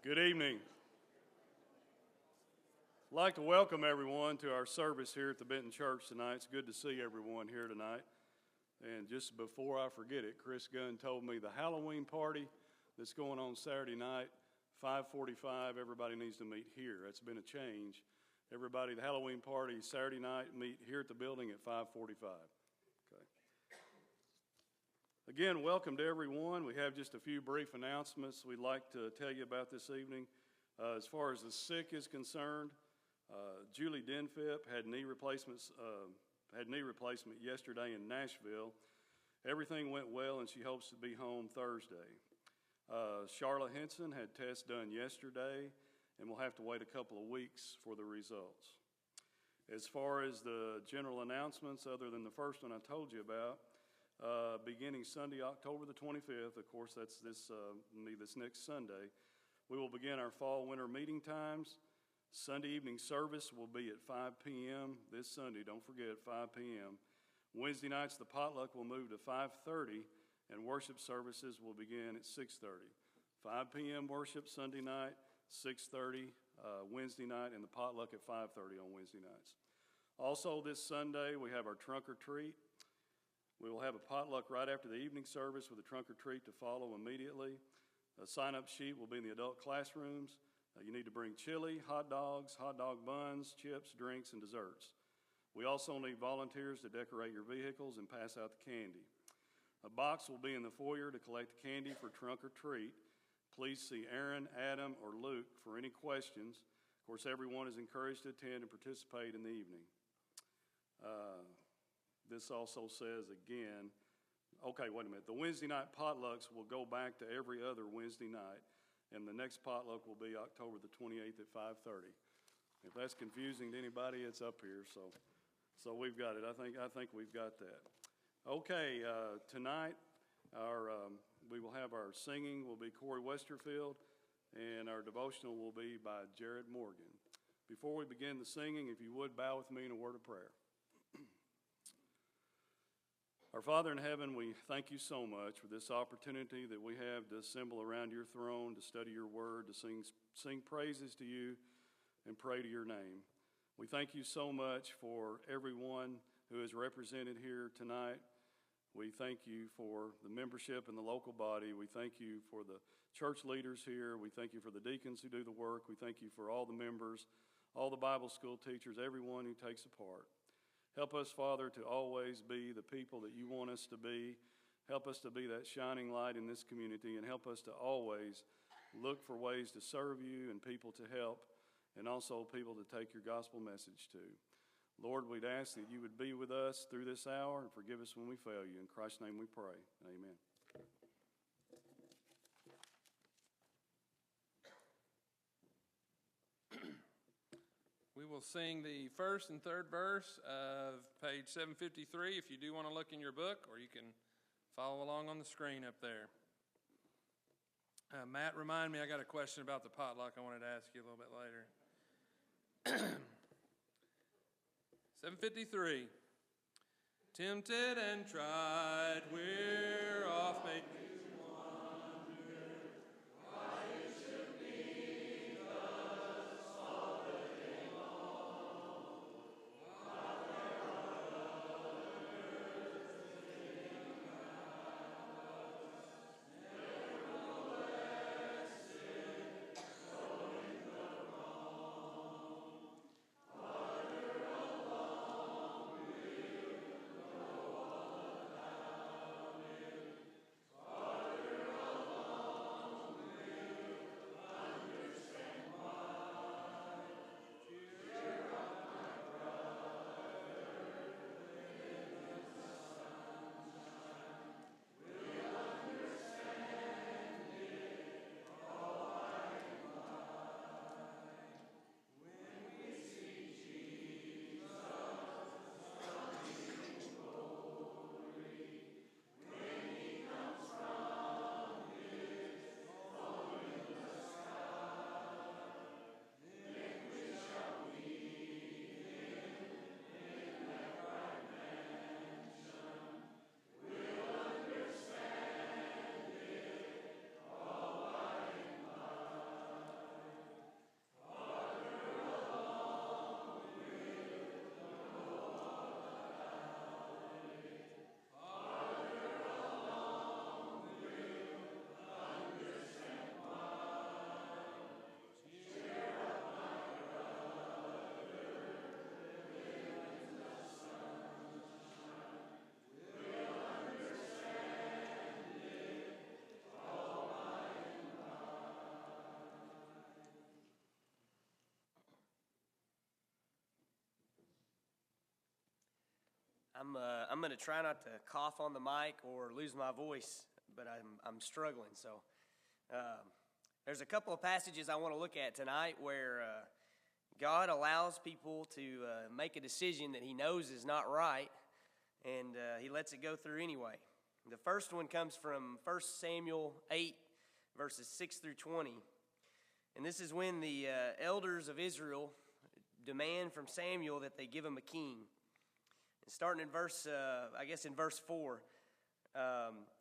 Good evening. I'd like to welcome everyone to our service here at the Benton Church tonight. It's good to see everyone here tonight. And just before I forget it, Chris Gunn told me the Halloween party that's going on Saturday night, 5:45, everybody needs to meet here. That's been a change. Everybody, the Halloween party Saturday night, meet here at the building at 5:45. Okay. Again, welcome to everyone. We have just a few brief announcements we'd like to tell you about this evening. As far as the sick is concerned, Julie Denfip had knee replacement yesterday in Nashville. Everything went well, and she hopes to be home Thursday. Charlotte Henson had tests done yesterday, and we'll have to wait a couple of weeks for the results. As far as the general announcements, other than the first one I told you about, beginning Sunday, October the 25th, of course that's this next Sunday, we will begin our fall-winter meeting times. Sunday evening service will be at 5 p.m. this Sunday, don't forget, 5 p.m. Wednesday nights, the potluck will move to 5:30, and worship services will begin at 6:30. 5 p.m. worship Sunday night, 6:30 Wednesday night, and the potluck at 5:30 on Wednesday nights. Also this Sunday, we have our trunk or treat. We will have a potluck right after the evening service with a trunk or treat to follow immediately. A sign-up sheet will be in the adult classrooms. You need to bring chili, hot dogs, hot dog buns, chips, drinks, and desserts. We also need volunteers to decorate your vehicles and pass out the candy. A box will be in the foyer to collect the candy for trunk or treat. Please see Aaron, Adam, or Luke for any questions. Of course, everyone is encouraged to attend and participate in the evening. This also says again, okay, wait a minute. The Wednesday night potlucks will go back to every other Wednesday night, and the next potluck will be October the 28th at 5:30. If that's confusing to anybody, it's up here. So we've got it. I think we've got that. Okay, tonight we will have our singing will be Corey Westerfield, and our devotional will be by Jared Morgan. Before we begin the singing, if you would bow with me in a word of prayer. Our Father in heaven, we thank you so much for this opportunity that we have to assemble around your throne, to study your word, to sing praises to you, and pray to your name. We thank you so much for everyone who is represented here tonight. We thank you for the membership in the local body. We thank you for the church leaders here. We thank you for the deacons who do the work. We thank you for all the members, all the Bible school teachers, everyone who takes a part. Help us, Father, to always be the people that you want us to be. Help us to be that shining light in this community, and help us to always look for ways to serve you and people to help, and also people to take your gospel message to. Lord, we'd ask that you would be with us through this hour and forgive us when we fail you. In Christ's name we pray. Amen. We will sing the first and third verse of page 753 if you do want to look in your book, or you can follow along on the screen up there. Matt, remind me, I got a question about the potluck I wanted to ask you a little bit later. 753. Tempted and tried, we're off made. I'm going to try not to cough on the mic or lose my voice, but I'm struggling. So there's a couple of passages I want to look at tonight where God allows people to make a decision that he knows is not right, and he lets it go through anyway. The first one comes from 1 Samuel 8, verses 6 through 20. And this is when the elders of Israel demand from Samuel that they give him a king. And starting in verse 4.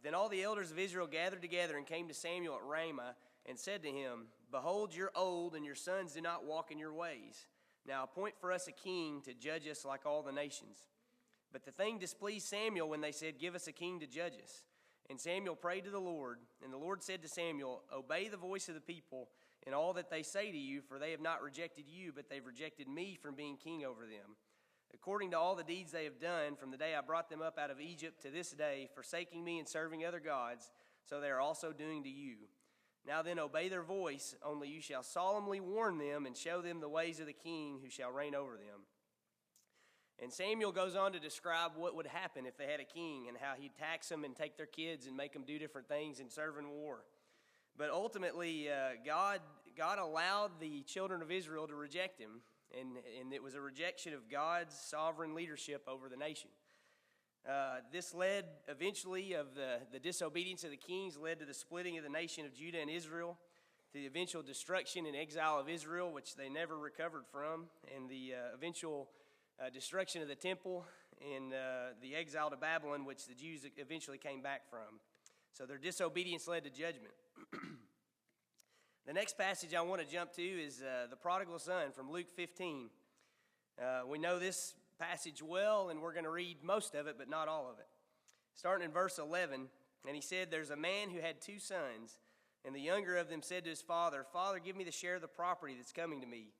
Then all the elders of Israel gathered together and came to Samuel at Ramah and said to him, Behold, you're old, and your sons do not walk in your ways. Now appoint for us a king to judge us like all the nations. But the thing displeased Samuel when they said, Give us a king to judge us. And Samuel prayed to the Lord, and the Lord said to Samuel, Obey the voice of the people in all that they say to you, for they have not rejected you, but they've rejected me from being king over them. According to all the deeds they have done from the day I brought them up out of Egypt to this day, forsaking me and serving other gods, so they are also doing to you. Now then obey their voice, only you shall solemnly warn them and show them the ways of the king who shall reign over them. And Samuel goes on to describe what would happen if they had a king and how he'd tax them and take their kids and make them do different things and serve in war. But ultimately, God allowed the children of Israel to reject him, and it was a rejection of God's sovereign leadership over the nation. This led eventually of the disobedience of the kings led to the splitting of the nation of Judah and Israel, to the eventual destruction and exile of Israel, which they never recovered from, and the eventual destruction of the temple and the exile to Babylon, which the Jews eventually came back from. So their disobedience led to judgment. The next passage I want to jump to is the prodigal son from Luke 15. We know this passage well, and we're going to read most of it, but not all of it. Starting in verse 11, and he said, There's a man who had 2 sons, and the younger of them said to his father, Father, give me the share of the property that's coming to me.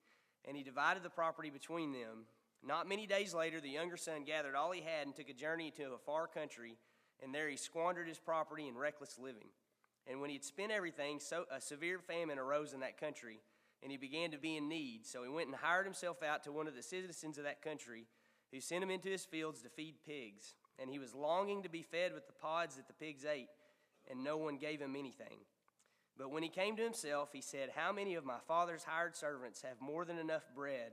And he divided the property between them. Not many days later, the younger son gathered all he had and took a journey to a far country, and there he squandered his property in reckless living. And when he had spent everything, a severe famine arose in that country, and he began to be in need. So he went and hired himself out to one of the citizens of that country, who sent him into his fields to feed pigs. And he was longing to be fed with the pods that the pigs ate, and no one gave him anything. But when he came to himself, he said, How many of my father's hired servants have more than enough bread,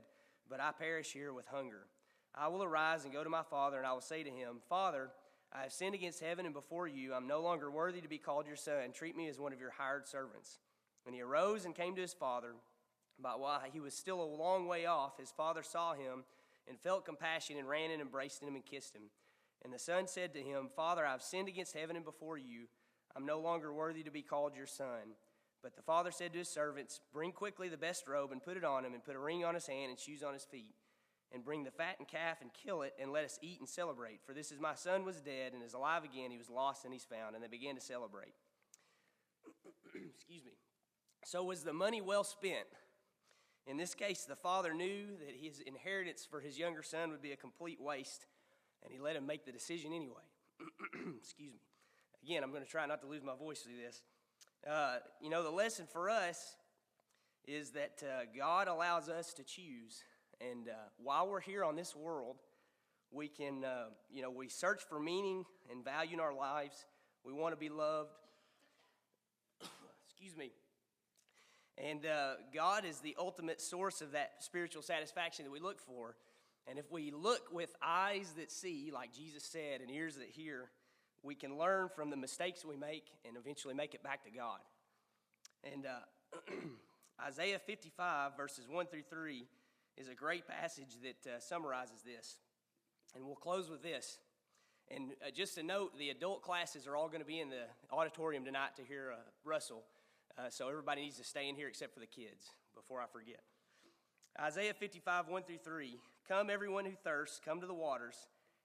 but I perish here with hunger? I will arise and go to my father, and I will say to him, Father, I have sinned against heaven and before you. I'm no longer worthy to be called your son. Treat me as one of your hired servants. And he arose and came to his father. But while he was still a long way off, his father saw him and felt compassion and ran and embraced him and kissed him. And the son said to him, Father, I've sinned against heaven and before you. I'm no longer worthy to be called your son. But the father said to his servants, Bring quickly the best robe and put it on him, and put a ring on his hand and shoes on his feet. And bring the fattened calf and kill it, and let us eat and celebrate. For this is my son was dead and is alive again. He was lost and he's found. And they began to celebrate. Excuse me. So was the money well spent? In this case, the father knew that his inheritance for his younger son would be a complete waste, and he let him make the decision anyway. Excuse me. Again, I'm going to try not to lose my voice through this. The lesson for us is that God allows us to choose. And while we're here on this world, we can, we search for meaning and value in our lives. We want to be loved. Excuse me. And God is the ultimate source of that spiritual satisfaction that we look for. And if we look with eyes that see, like Jesus said, and ears that hear, we can learn from the mistakes we make and eventually make it back to God. And Isaiah 55, verses 1 through 3, is a great passage that summarizes this. And we'll close with this. And just a note, the adult classes are all going to be in the auditorium tonight to hear Russell. So everybody needs to stay in here except for the kids before I forget. Isaiah 55, 1 through 3. Come, everyone who thirsts, come to the waters.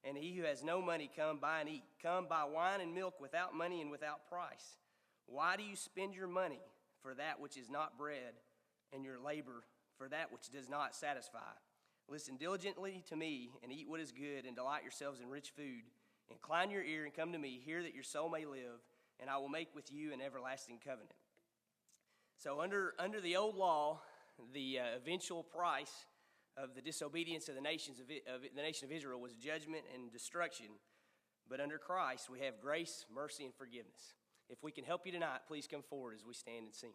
And he who has no money, come buy and eat. Come buy wine and milk without money and without price. Why do you spend your money for that which is not bread, and your labor for that which does not satisfy? Listen diligently to me, and eat what is good, and delight yourselves in rich food. Incline your ear and come to me. Hear that your soul may live, and I will make with you an everlasting covenant. So under the old law, the eventual price of the disobedience of the nation of Israel was judgment and destruction. But under Christ, we have grace, mercy, and forgiveness. If we can help you tonight, please come forward as we stand and sing.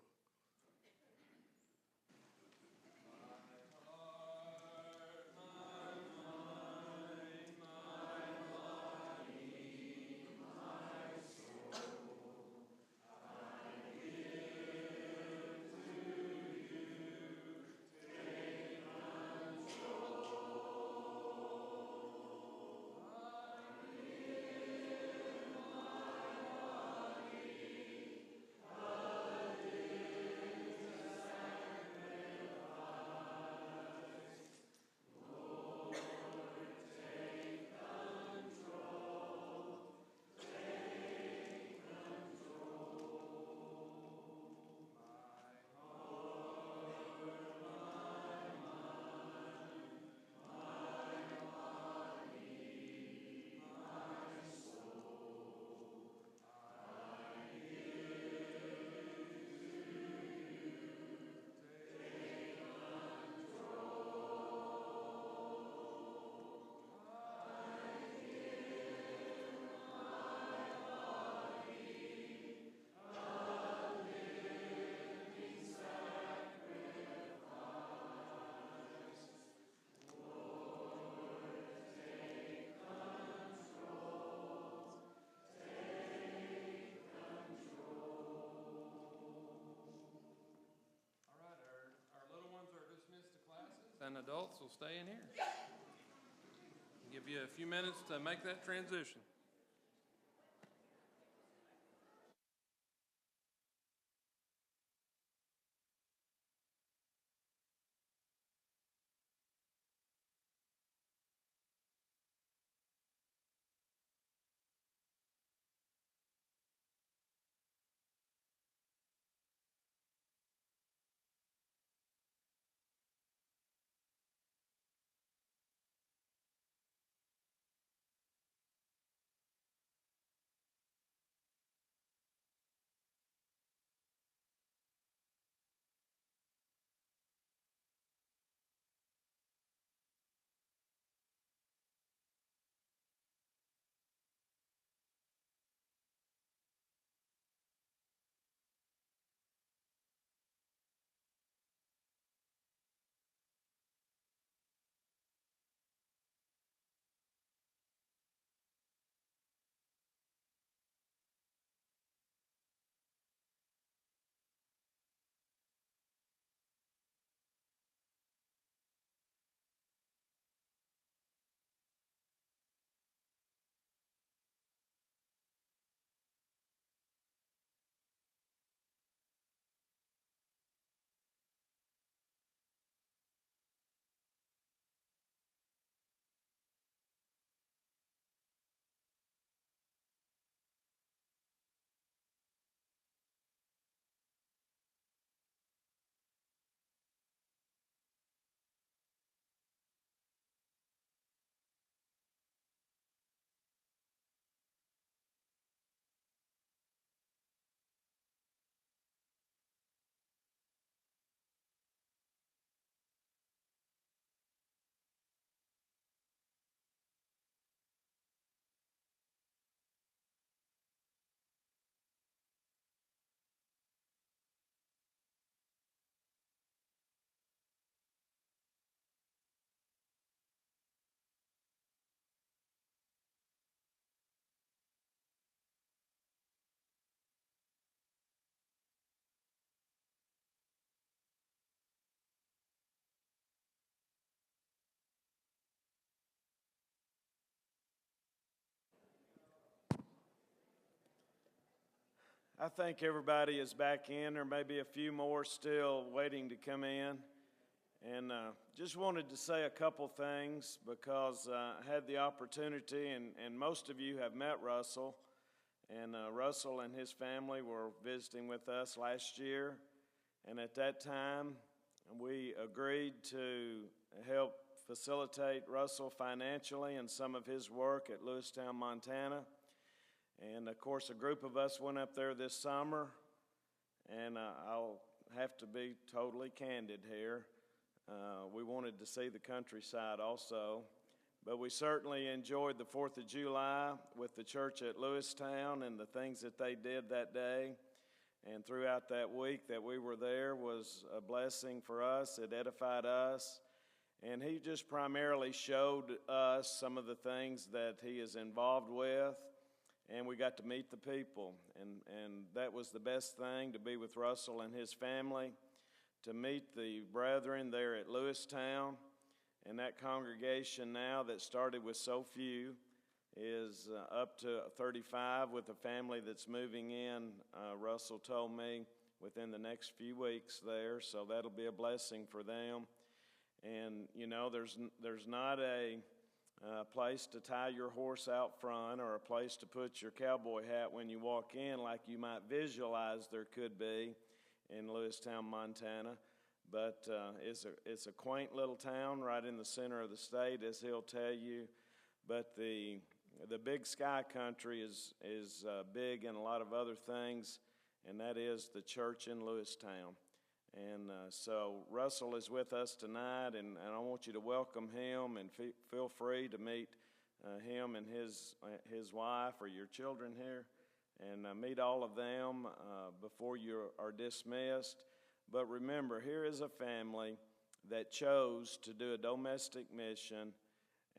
And adults will stay in here. Give you a few minutes to make that transition. I think everybody is back in. There may be a few more still waiting to come in. And just wanted to say a couple things because I had the opportunity, and most of you have met Russell. And Russell and his family were visiting with us last year. And at that time, we agreed to help facilitate Russell financially in some of his work at Lewistown, Montana. And, of course, a group of us went up there this summer, and I'll have to be totally candid here. We wanted to see the countryside also. But we certainly enjoyed the 4th of July with the church at Lewistown, and the things that they did that day. And throughout that week that we were there was a blessing for us. It edified us. And he just primarily showed us some of the things that he is involved with. And we got to meet the people. And that was the best thing, to be with Russell and his family, to meet the brethren there at Lewistown. And that congregation now that started with so few is up to 35 with a family that's moving in, Russell told me, within the next few weeks there. So that'll be a blessing for them. And, you know, there's not a place to tie your horse out front or a place to put your cowboy hat when you walk in like you might visualize there could be in Lewistown, Montana. But it's a quaint little town right in the center of the state, as he'll tell you. But the Big Sky Country is big in a lot of other things, and that is the church in Lewistown. And so Russell is with us tonight, and I want you to welcome him, and feel free to meet him and his wife or your children here, and meet all of them before you are dismissed. But remember, here is a family that chose to do a domestic mission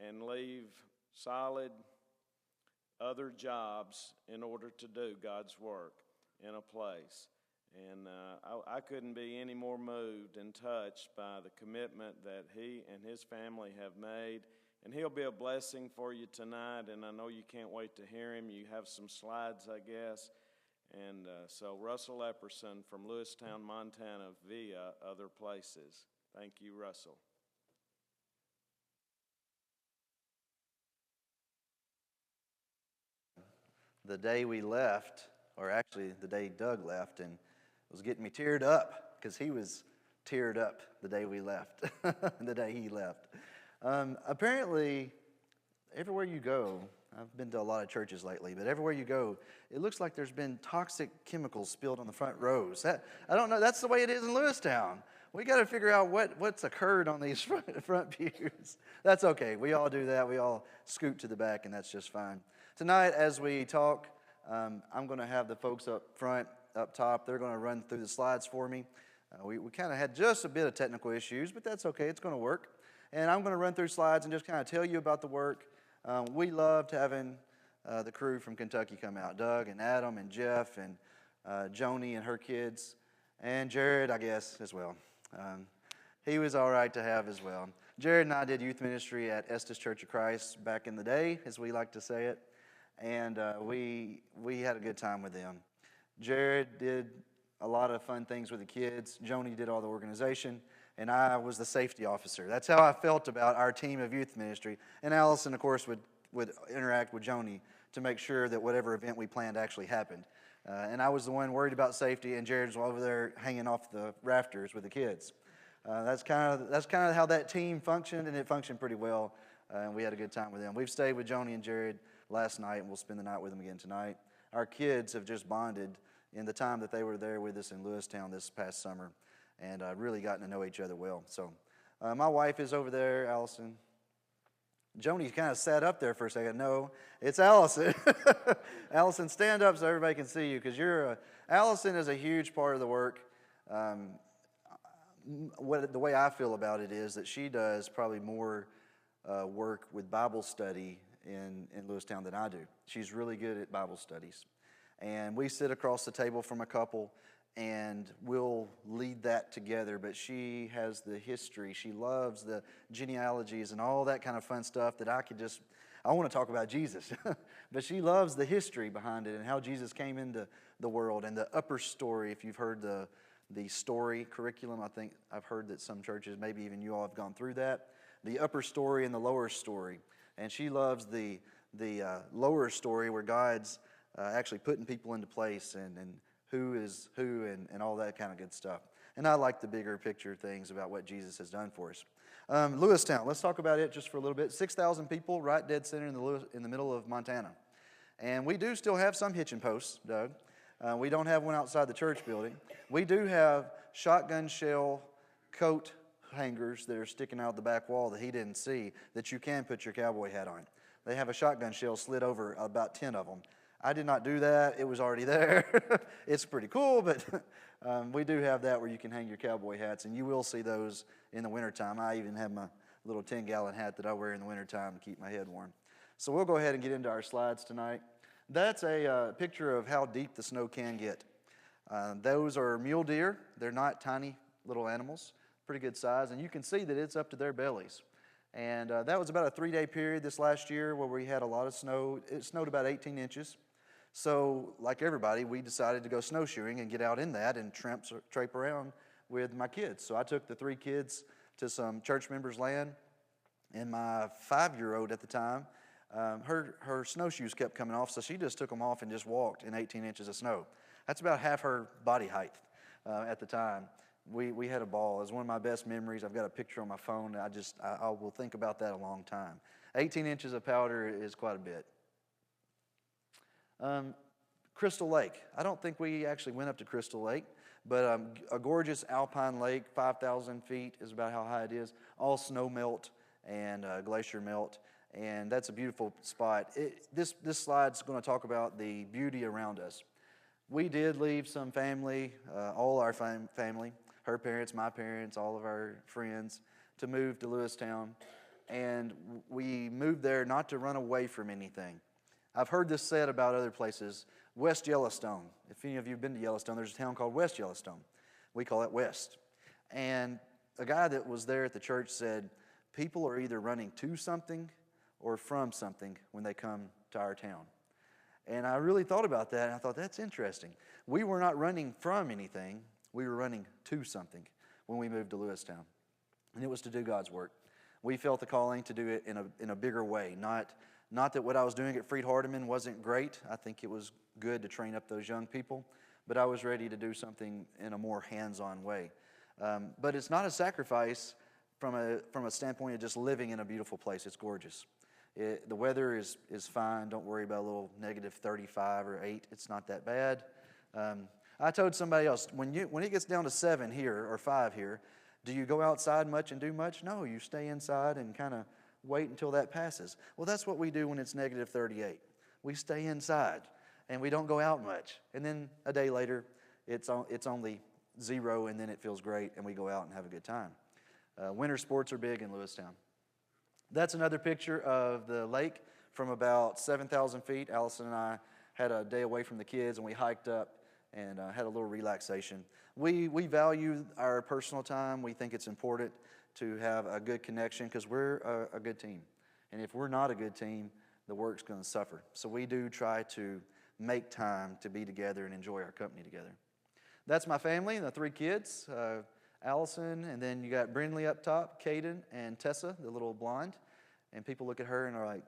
and leave solid other jobs in order to do God's work in a place. And I couldn't be any more moved and touched by the commitment that he and his family have made. And he'll be a blessing for you tonight, and I know you can't wait to hear him. You have some slides, I guess. And so Russell Epperson from Lewistown, Montana, via other places. Thank you, Russell. The day we left, or actually the day Doug left, and it was getting me teared up because he was teared up the day we left, the day he left. Apparently, everywhere you go, I've been to a lot of churches lately, but everywhere you go, it looks like there's been toxic chemicals spilled on the front rows. I don't know, that's the way it is in Lewistown. We got to figure out what's occurred on these front pews. That's okay. We all do that. We all scoot to the back, and that's just fine. Tonight, as we talk, I'm going to have the folks up front, up top, they're going to run through the slides for me. We kind of had just a bit of technical issues, but that's okay. It's going to work. And I'm going to run through slides and just kind of tell you about the work. We loved having the crew from Kentucky come out, Doug and Adam and Jeff and Joni and her kids, and Jared, I guess, as well. He was all right to have as well. Jared and I did youth ministry at Estes Church of Christ back in the day, as we like to say it, and we had a good time with them. Jared did a lot of fun things with the kids. Joni did all the organization, and I was the safety officer. That's how I felt about our team of youth ministry. And Allison, of course, would interact with Joni to make sure that whatever event we planned actually happened. And I was the one worried about safety, and Jared was over there hanging off the rafters with the kids. That's kind of how that team functioned, and it functioned pretty well. And we had a good time with them. We've stayed with Joni and Jared last night, and we'll spend the night with them again tonight. Our kids have just bonded in the time that they were there with us in Lewistown this past summer, and really gotten to know each other well. So my wife is over there, Allison. Joni kind of sat up there for a second. No, it's Allison. Allison, stand up so everybody can see you, because Allison is a huge part of the work. The way I feel about it is that she does probably more work with Bible study in Lewistown than I do. She's really good at Bible studies. And we sit across the table from a couple, and we'll lead that together, but she has the history. She loves the genealogies and all that kind of fun stuff that I want to talk about Jesus. But she loves the history behind it and how Jesus came into the world, and the upper story. If you've heard the story curriculum, I think I've heard that some churches, maybe even you all have gone through that. The upper story and the lower story. And she loves the lower story where God's actually putting people into place and who is who and all that kind of good stuff. And I like the bigger picture things about what Jesus has done for us. Lewistown, let's talk about it just for a little bit. 6,000 people, right dead center in the middle of Montana. And we do still have some hitching posts, Doug. We don't have one outside the church building. We do have shotgun shell coat hangers that are sticking out the back wall that he didn't see that you can put your cowboy hat on. They have a shotgun shell slid over about 10 of them. I did not do that. It was already there. It's pretty cool, but we do have that where you can hang your cowboy hats, and you will see those in the wintertime. I even have my little 10-gallon hat that I wear in the wintertime to keep my head warm. So we'll go ahead and get into our slides tonight. That's a picture of how deep the snow can get. Those are mule deer. They're not tiny little animals, pretty good size, and you can see that it's up to their bellies. And that was about a 3-day period this last year where we had a lot of snow. It snowed about 18 inches. So, like everybody, we decided to go snowshoeing and get out in that and trape around with my kids. So I took the 3 kids to some church members' land, and my 5-year-old at the time, her snowshoes kept coming off, so she just took them off and just walked in 18 inches of snow. That's about half her body height at the time. We had a ball. It was one of my best memories. I've got a picture on my phone. I will think about that a long time. 18 inches of powder is quite a bit. Crystal Lake. I don't think we actually went up to Crystal Lake, but a gorgeous alpine lake, 5,000 feet is about how high it is. All snow melt and glacier melt, and that's a beautiful spot. This slide's going to talk about the beauty around us. We did leave some family, all our family, her parents, my parents, all of our friends, to move to Lewistown, and we moved there not to run away from anything. I've heard this said about other places. West Yellowstone. If any of you have been to Yellowstone, there's a town called West Yellowstone. We call it West. And a guy that was there at the church said, people are either running to something or from something when they come to our town. And I really thought about that, and I thought, that's interesting. We were not running from anything. We were running to something when we moved to Lewistown. And it was to do God's work. We felt the calling to do it in a bigger way, not that what I was doing at Freed-Hardeman wasn't great. I think it was good to train up those young people, but I was ready to do something in a more hands-on way. But it's not a sacrifice from a standpoint of just living in a beautiful place. It's gorgeous. The weather is fine. Don't worry about a little negative 35 or 8. It's not that bad. I told somebody else, when it gets down to 7 here or 5 here, do you go outside much and do much? No, you stay inside and kind of wait until that passes. Well, that's what we do when it's negative 38. We stay inside, and we don't go out much. And then a day later, it's only 0, and then it feels great, and we go out and have a good time. Winter sports are big in Lewistown. That's another picture of the lake from about 7,000 feet. Allison and I had a day away from the kids, and we hiked up and had a little relaxation. We value our personal time. We think it's important to have a good connection because we're a good team. And if we're not a good team, the work's going to suffer. So we do try to make time to be together and enjoy our company together. That's my family, the 3 kids, Allison, and then you got Brindley up top, Caden, and Tessa, the little blonde. And people look at her and are like,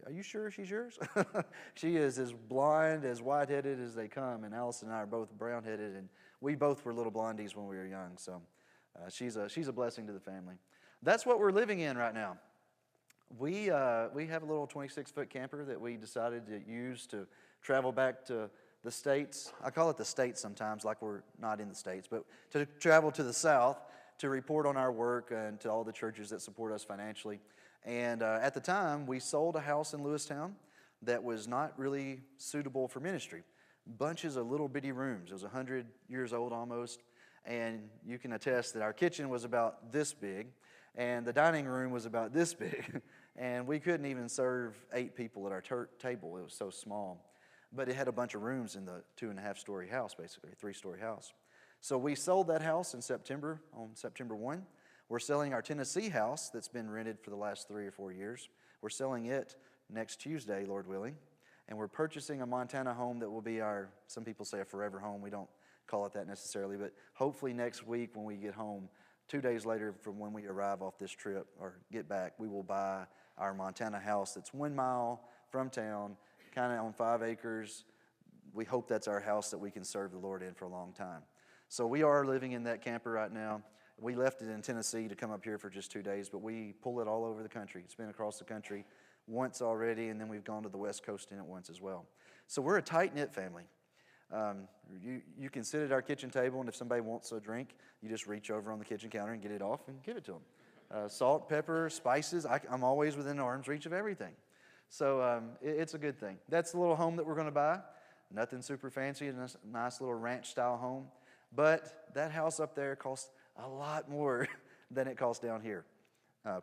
are you sure she's yours? She is as blonde, as white-headed as they come, and Allison and I are both brown-headed, and we both were little blondies when we were young, so she's a blessing to the family. That's what we're living in right now. We have a little 26-foot camper that we decided to use to travel back to the States. I call it the States sometimes, like we're not in the States, but to travel to the South to report on our work and to all the churches that support us financially. And at the time, we sold a house in Lewistown that was not really suitable for ministry. Bunches of little bitty rooms. It was 100 years old almost. And you can attest that our kitchen was about this big, and the dining room was about this big. And we couldn't even serve 8 people at our table. It was so small. But it had a bunch of rooms in the 2.5-story house, basically, a 3-story house. So we sold that house in September, on September 1. We're selling our Tennessee house that's been rented for the last 3 or 4 years. We're selling it next Tuesday, Lord willing. And we're purchasing a Montana home that will be our, some people say a forever home. We don't call it that necessarily, but hopefully next week when we get home, 2 days later from when we arrive off this trip or get back, we will buy our Montana house that's 1 mile from town, kind of on 5 acres. We hope that's our house that we can serve the Lord in for a long time. So we are living in that camper right now. We left it in Tennessee to come up here for just 2 days, but we pull it all over the country. It's been across the country once already, and then we've gone to the West Coast in it once as well. So we're a tight-knit family. You can sit at our kitchen table, and if somebody wants a drink, you just reach over on the kitchen counter and get it off and give it to them. Salt, pepper, spices, I'm always within arm's reach of everything. So it's a good thing. That's the little home that we're going to buy. Nothing super fancy, a nice little ranch-style home. But that house up there costs a lot more than it costs down here.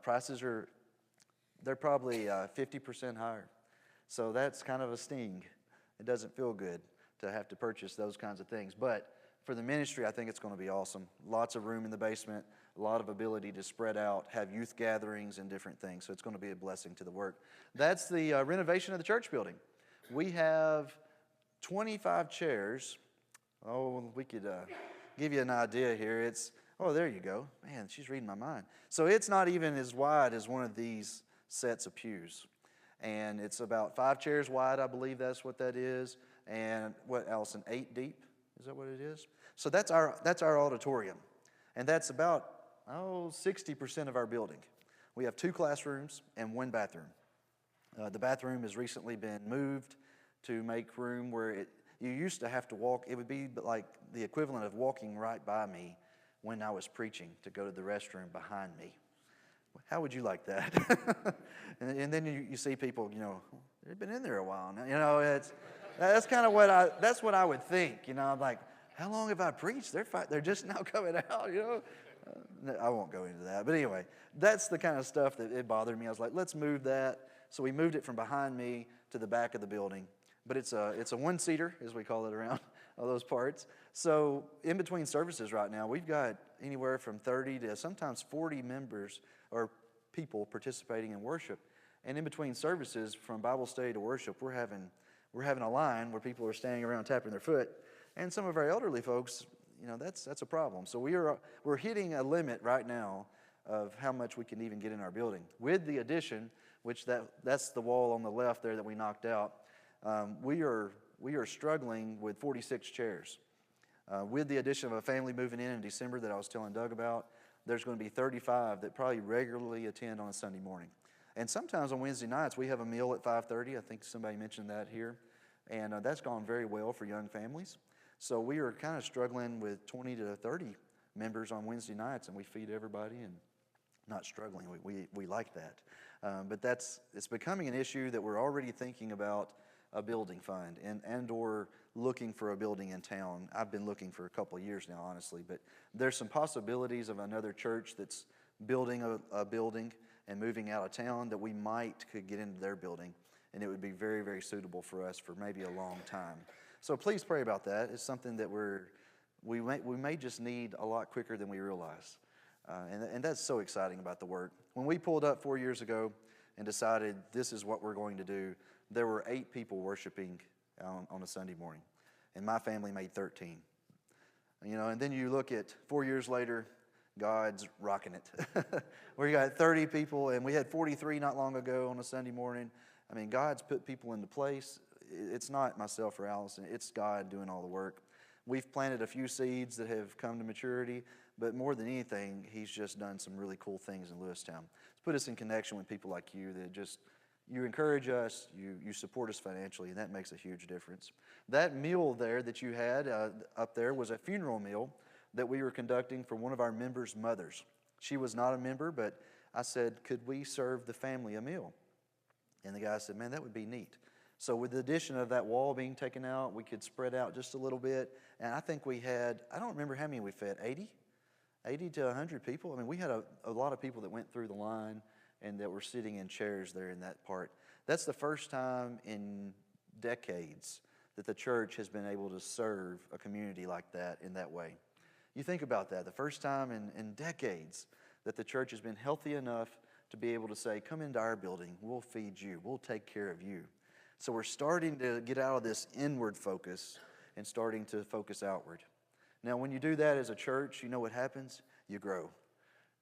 Prices they're probably 50% higher. So that's kind of a sting. It doesn't feel good to have to purchase those kinds of things. But for the ministry, I think it's going to be awesome. Lots of room in the basement, a lot of ability to spread out, have youth gatherings and different things. So it's going to be a blessing to the work. That's the renovation of the church building. We have 25 chairs. Oh, we could give you an idea here. There you go. Man, she's reading my mind. So it's not even as wide as one of these sets of pews. And it's about 5 chairs wide, I believe that's what that is. And what, Allison, 8 deep? Is that what it is? So that's our auditorium. And that's about, 60% of our building. We have 2 classrooms and 1 bathroom. The bathroom has recently been moved to make room where you used to have to walk. It would be like the equivalent of walking right by me when I was preaching to go to the restroom behind me. How would you like that? and then you see people, they've been in there a while now. That's kind of that's what I would think. I'm like, how long have I preached? They're just now coming out. I won't go into that, but anyway, that's the kind of stuff that it bothered me. I was like, let's move that. So we moved it from behind me to the back of the building. But it's a 1-seater, as we call it around all those parts. So in between services right now, we've got anywhere from 30 to sometimes 40 members or people participating in worship. And in between services, from Bible study to worship, we're having a line where people are standing around tapping their foot. And some of our elderly folks, that's a problem. So we're hitting a limit right now of how much we can even get in our building. With the addition, which that's the wall on the left there that we knocked out, we are struggling with 46 chairs. With the addition of a family moving in December that I was telling Doug about, there's going to be 35 that probably regularly attend on a Sunday morning. And sometimes on Wednesday nights, we have a meal at 5:30. I think somebody mentioned that here. And that's gone very well for young families. So we are kind of struggling with 20 to 30 members on Wednesday nights, and we feed everybody and not struggling. We like that. But it's becoming an issue that we're already thinking about a building fund and or looking for a building in town. I've been looking for a couple of years now, honestly, but there's some possibilities of another church that's building a building and moving out of town that we could get into their building, and it would be very, very suitable for us for maybe a long time. So please pray about that. It's something that we may just need a lot quicker than we realize. And that's so exciting about the work. When we pulled up 4 years ago and decided this is what we're going to do, there were 8 people worshiping on a Sunday morning, and my family made 13. And then you look at 4 years later, God's rocking it. We got 30 people, and we had 43 not long ago on a Sunday morning. I mean, God's put people into place. It's not myself or Allison. It's God doing all the work. We've planted a few seeds that have come to maturity, but more than anything, He's just done some really cool things in Lewistown. It's put us in connection with people like you that you encourage us, you support us financially, and that makes a huge difference. That meal there that you had up there was a funeral meal that we were conducting for one of our members' mothers. She was not a member, but I said, could we serve the family a meal? And the guy said, man, that would be neat. So with the addition of that wall being taken out, we could spread out just a little bit. And I think we had, I don't remember how many we fed, 80 to 100 people. I mean, we had a lot of people that went through the line and that were sitting in chairs there in that part. That's the first time in decades that the church has been able to serve a community like that in that way. You think about that, the first time in decades that the church has been healthy enough to be able to say, come into our building, we'll feed you, we'll take care of you. So we're starting to get out of this inward focus and starting to focus outward. Now, when you do that as a church, you know what happens? You grow.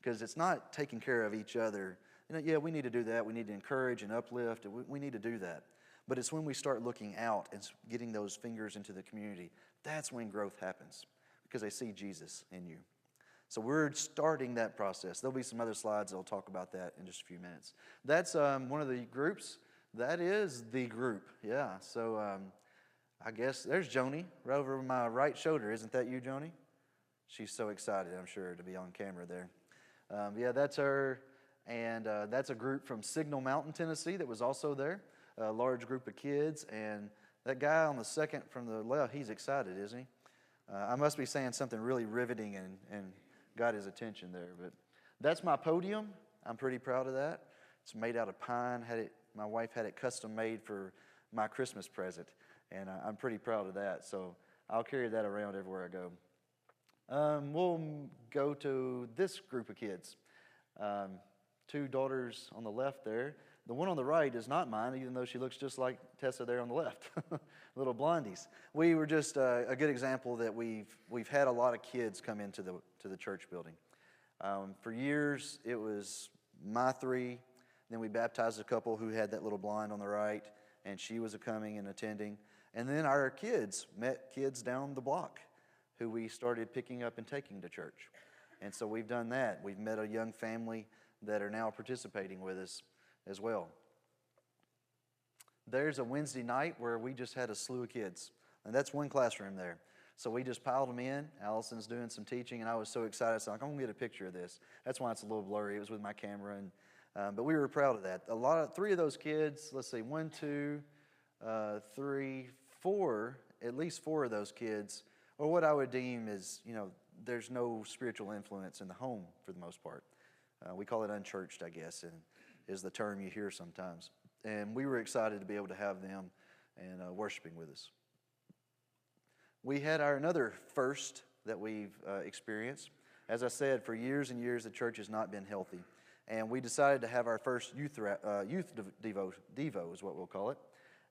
Because it's not taking care of each other. Yeah, we need to do that. We need to encourage and uplift. We need to do that. But it's when we start looking out and getting those fingers into the community, that's when growth happens. Because they see Jesus in you. So we're starting that process. There'll be some other slides that'll talk about that in just a few minutes. That's one of the groups. That is the group, yeah. So I guess there's Joni right over my right shoulder. Isn't that you, Joni? She's so excited, I'm sure, to be on camera there. Yeah, that's her. And that's a group from Signal Mountain, Tennessee that was also there, a large group of kids. And that guy on the second from the left, he's excited, isn't he? I must be saying something really riveting and got his attention there. But that's my podium. I'm pretty proud of that. It's made out of pine. My wife had it custom made for my Christmas present. And I'm pretty proud of that. So I'll carry that around everywhere I go. We'll go to this group of kids. Two daughters on the left there. The one on the right is not mine, even though she looks just like Tessa there on the left. Little blondies. We were just a good example that we've had a lot of kids come into the church building. For years, it was my three. Then we baptized a couple who had that little blind on the right, and she was coming and attending. And then our kids met kids down the block who we started picking up and taking to church. And so we've done that. We've met a young family that are now participating with us as well. There's a Wednesday night where we just had a slew of kids. And that's one classroom there. So we just piled them in. Allison's doing some teaching, and I was so excited. So I'm going to get a picture of this. That's why it's a little blurry. It was with my camera. But we were proud of that. Three of those kids, let's see, 1, 2, 3, 4, at least 4 of those kids, or what I would deem is, there's no spiritual influence in the home for the most part. We call it unchurched, I guess, and is the term you hear sometimes. And we were excited to be able to have them and worshiping with us. We had another first that we've experienced. As I said, for years and years, the church has not been healthy. And we decided to have our first youth Devo is what we'll call it.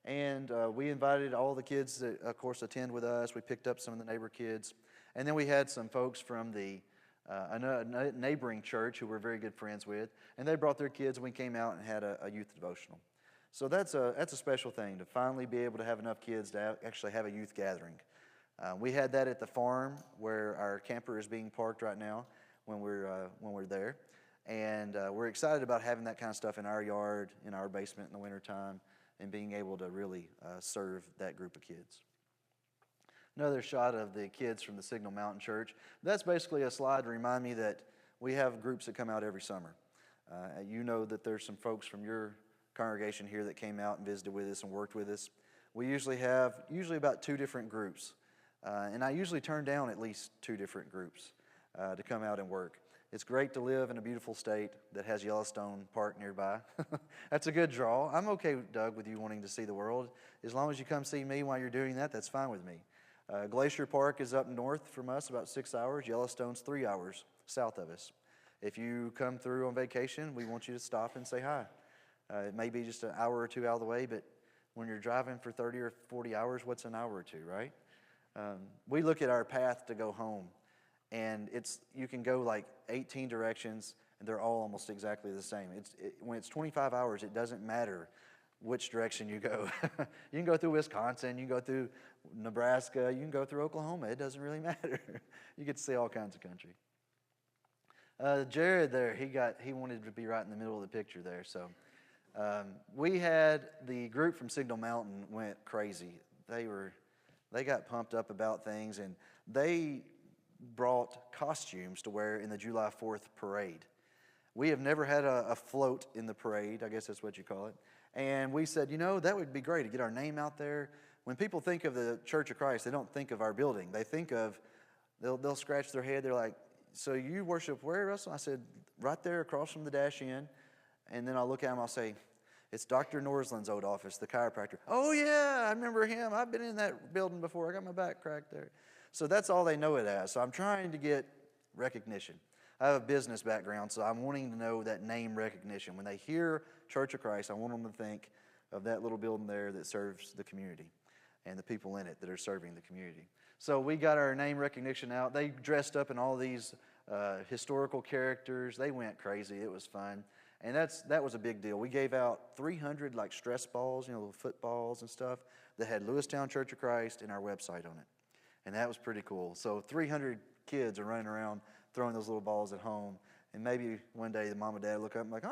And we invited all the kids that, of course, attend with us. We picked up some of the neighbor kids. And then we had some folks from a neighboring church who we're very good friends with. And they brought their kids, and we came out and had a youth devotional. So that's a special thing, to finally be able to have enough kids to actually have a youth gathering. We had that at the farm where our camper is being parked right now when we're there. And we're excited about having that kind of stuff in our yard, in our basement in the wintertime, and being able to really serve that group of kids. Another shot of the kids from the Signal Mountain Church. That's basically a slide to remind me that we have groups that come out every summer. You know that there's some folks from your congregation here that came out and visited with us and worked with us. We usually have about 2 different groups. And I usually turn down at least 2 different groups to come out and work. It's great to live in a beautiful state that has Yellowstone Park nearby. That's a good draw. I'm okay, Doug, with you wanting to see the world. As long as you come see me while you're doing that, that's fine with me. Glacier Park is up north from us, about 6 hours. Yellowstone's 3 hours south of us. If you come through on vacation, we want you to stop and say hi. It may be just an hour or 2 out of the way, but when you're driving for 30 or 40 hours, what's an hour or 2, right? We look at our path to go home, and you can go like 18 directions, and they're all almost exactly the same. When it's 25 hours, it doesn't matter which direction you go. You can go through Wisconsin, you can go through Nebraska, you can go through Oklahoma. It doesn't really matter. You get to see all kinds of country. Jared there, he wanted to be right in the middle of the picture there. So we had the group from Signal Mountain went crazy. They got pumped up about things, and they brought costumes to wear in the July 4th parade. We have never had a float in the parade, I guess that's what you call it. And we said, that would be great to get our name out there. When people think of the Church of Christ, they don't think of our building. They think of, they'll scratch their head. They're like, so you worship where, Russell? I said, right there across from the dash in. And then I'll look at him, I'll say, it's Dr. Norsland's old office, the chiropractor. Oh, yeah, I remember him. I've been in that building before. I got my back cracked there. So that's all they know it as. So I'm trying to get recognition. I have a business background, so I'm wanting to know that name recognition. When they hear Church of Christ, I want them to think of that little building there that serves the community and the people in it that are serving the community. So we got our name recognition out. They dressed up in all these historical characters. They went crazy. It was fun. And that was a big deal. We gave out 300 like stress balls, little footballs and stuff that had Lewistown Church of Christ and our website on it. And that was pretty cool. So 300 kids are running around throwing those little balls at home. And maybe one day the mom and dad look up and like,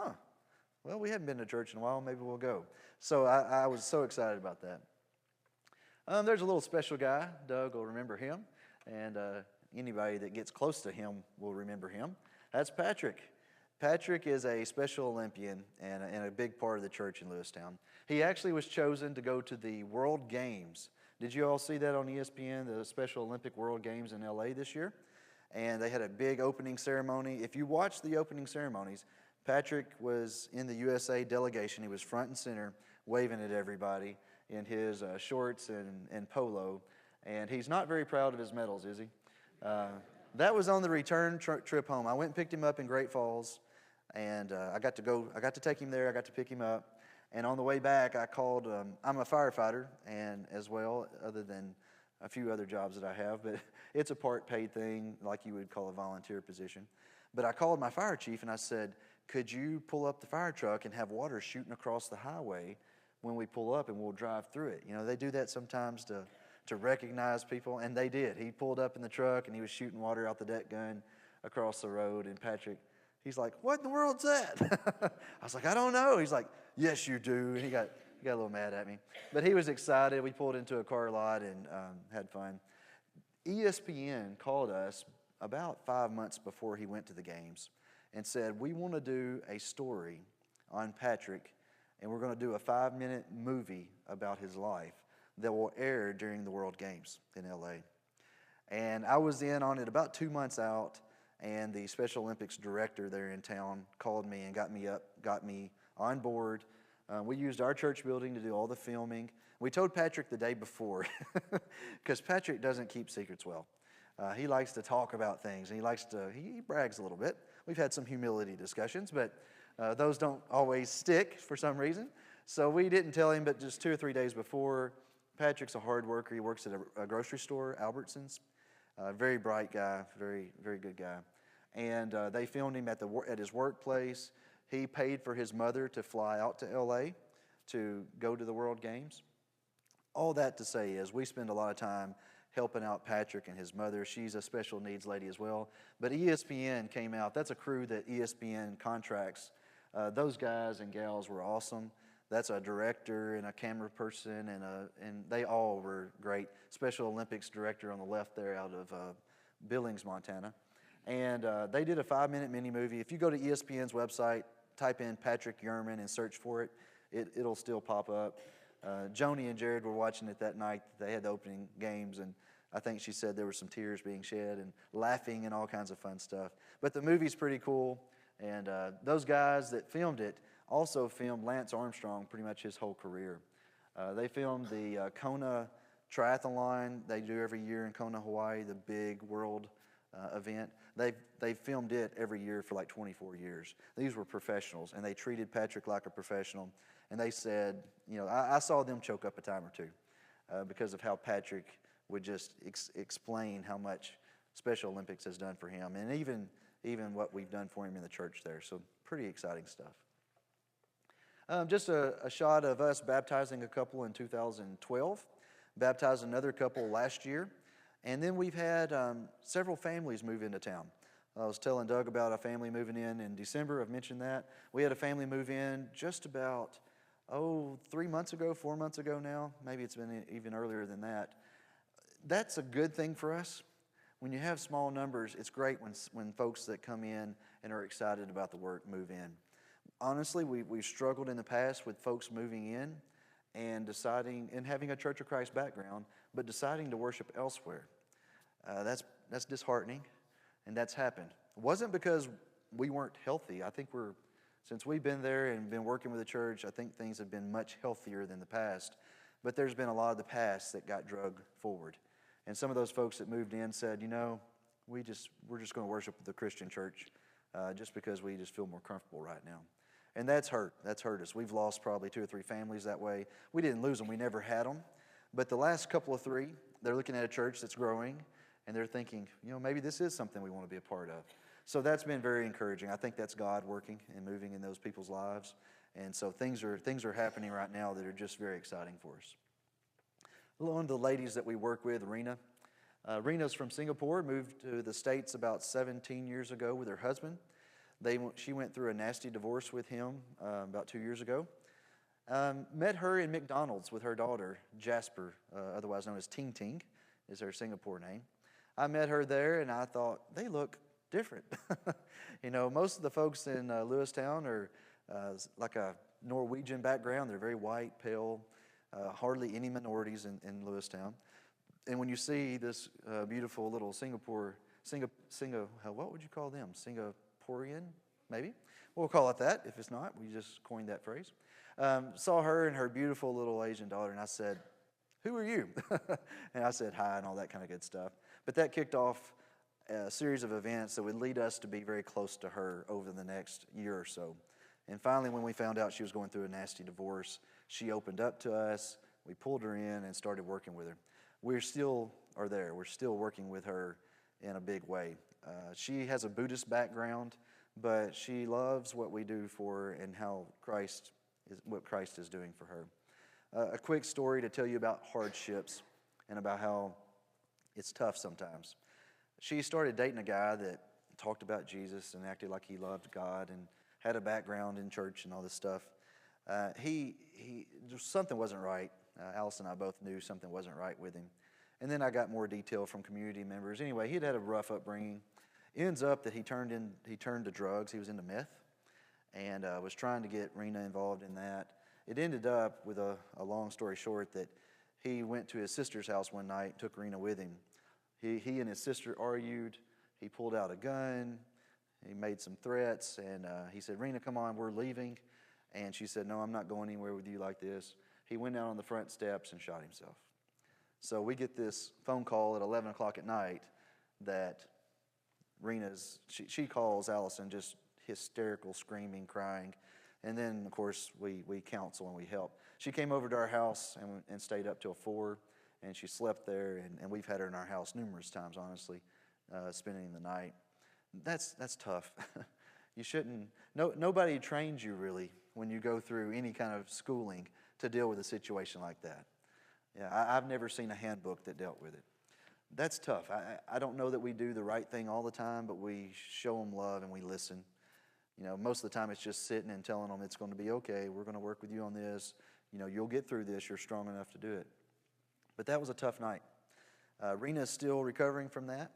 well, we haven't been to church in a while. Maybe we'll go. So I was so excited about that. There's a little special guy. Doug will remember him, and anybody that gets close to him will remember him. That's Patrick. Patrick is a Special Olympian and a big part of the church in Lewistown. He actually was chosen to go to the World Games. Did you all see that on ESPN, the Special Olympic World Games in LA this year? And they had a big opening ceremony. If you watch the opening ceremonies, Patrick was in the USA delegation. He was front and center, waving at everybody in his shorts and polo. And he's not very proud of his medals, is he? That was on the return trip home. I went and picked him up in Great Falls, and I got to take him there. I got to pick him up. And on the way back, I called, I'm a firefighter, and as well, other than a few other jobs that I have, but it's a part-paid thing, like you would call a volunteer position. But I called my fire chief, and I said, could you pull up the fire truck and have water shooting across the highway when we pull up, and we'll drive through it? You know, they do that sometimes to recognize people, and they did. He pulled up in the truck, and he was shooting water out the deck gun across the road, and Patrick, he's like, what in the world's that? I was like, I don't know. He's like, yes, you do. And he got a little mad at me. But he was excited. We pulled into a car lot and had fun. ESPN called us about 5 months before he went to the games and said, we want to do a story on Patrick, and we're going to do a 5-minute movie about his life that will air during the World Games in LA. And I was in on it about 2 months out, and the Special Olympics director there in town called me and got me on board. We used our church building to do all the filming. We told Patrick the day before, because Patrick doesn't keep secrets well. He likes to talk about things, and he brags a little bit. We've had some humility discussions, but those don't always stick for some reason. So we didn't tell him, but just 2 or 3 days before. Patrick's a hard worker. He works at a grocery store, Albertsons. Very bright guy, very, very good guy. And they filmed him at his workplace. He paid for his mother to fly out to LA to go to the World Games. All that to say is we spend a lot of time helping out Patrick and his mother. She's a special needs lady as well. But ESPN came out. That's a crew that ESPN contracts. Those guys and gals were awesome. That's a director and a camera person, and they all were great. Special Olympics director on the left there out of Billings, Montana. And they did a 5-minute mini movie. If you go to ESPN's website, type in Patrick Yerman and search for it, it'll still pop up. Joni and Jared were watching it that night. They had the opening games, and I think she said there were some tears being shed and laughing and all kinds of fun stuff. But the movie's pretty cool, and those guys that filmed it also filmed Lance Armstrong pretty much his whole career. They filmed the Kona Triathlon they do every year in Kona, Hawaii, the big world event. They filmed it every year for like 24 years. These were professionals, and they treated Patrick like a professional. And they said, you know, I saw them choke up a time or two because of how Patrick would just explain how much Special Olympics has done for him, and even what we've done for him in the church there. So pretty exciting stuff. Just a shot of us baptizing a couple in 2012, baptized another couple last year, and then we've had several families move into town. I was telling Doug about a family moving in December. I've mentioned that. We had a family move in just about, 3 months ago, 4 months ago now. Maybe it's been even earlier than that. That's a good thing for us. When you have small numbers, it's great when folks that come in and are excited about the work move in. Honestly, we've struggled in the past with folks moving in and deciding, and having a Church of Christ background, but deciding to worship elsewhere. That's disheartening, and that's happened. It wasn't because we weren't healthy. I think since we've been there and been working with the church, I think things have been much healthier than the past. But there's been a lot of the past that got dragged forward. And some of those folks that moved in said, you know, we're just going to worship with the Christian church just because we just feel more comfortable right now. And that's hurt. That's hurt us. We've lost probably 2 or 3 families that way. We didn't lose them. We never had them. But the last couple of 3, they're looking at a church that's growing, and they're thinking, you know, maybe this is something we want to be a part of. So that's been very encouraging. I think that's God working and moving in those people's lives. And so things are happening right now that are just very exciting for us. One of the ladies that we work with, Rena. Rena's from Singapore, moved to the States about 17 years ago with her husband. She went through a nasty divorce with him about 2 years ago. Met her in McDonald's with her daughter, Jasper, otherwise known as Ting Ting, is her Singapore name. I met her there, and I thought, they look different. Most of the folks in Lewistown are like a Norwegian background. They're very white, pale, hardly any minorities in Lewistown. And when you see this beautiful little what would you call them? Singaporean, maybe? We'll call it that. If it's not, we just coined that phrase. Saw her and her beautiful little Asian daughter, and I said, "Who are you?" And I said hi and all that kind of good stuff. But that kicked off a series of events that would lead us to be very close to her over the next year or so. And finally, when we found out she was going through a nasty divorce, she opened up to us. We pulled her in and started working with her. We still are there. We're still working with her in a big way. She has a Buddhist background, but she loves what we do for her and what Christ is doing for her. A quick story to tell you about hardships and about how it's tough sometimes. She started dating a guy that talked about Jesus and acted like he loved God and had a background in church and all this stuff. Something wasn't right. Alice and I both knew something wasn't right with him. And then I got more detail from community members. Anyway, he'd had a rough upbringing. Ends up that he turned to drugs. He was into meth and was trying to get Rena involved in that. It ended up, with a long story short, that he went to his sister's house one night, took Rena with him. He and his sister argued. He pulled out a gun. He made some threats, and he said, "Rena, come on, we're leaving." And she said, "No, I'm not going anywhere with you like this." He went out on the front steps and shot himself. So we get this phone call at 11 o'clock at night that she calls Allison just hysterical, screaming, crying. And then, of course, we counsel and we help. She came over to our house and stayed up till 4, and she slept there. And we've had her in our house numerous times, honestly, spending the night. That's tough. You shouldn't. Nobody trains you really when you go through any kind of schooling to deal with a situation like that. Yeah, I've never seen a handbook that dealt with it. That's tough. I don't know that we do the right thing all the time, but we show them love and we listen. Most of the time it's just sitting and telling them it's going to be okay. We're going to work with you on this. You'll get through this. You're strong enough to do it. But that was a tough night. Rena's still recovering from that,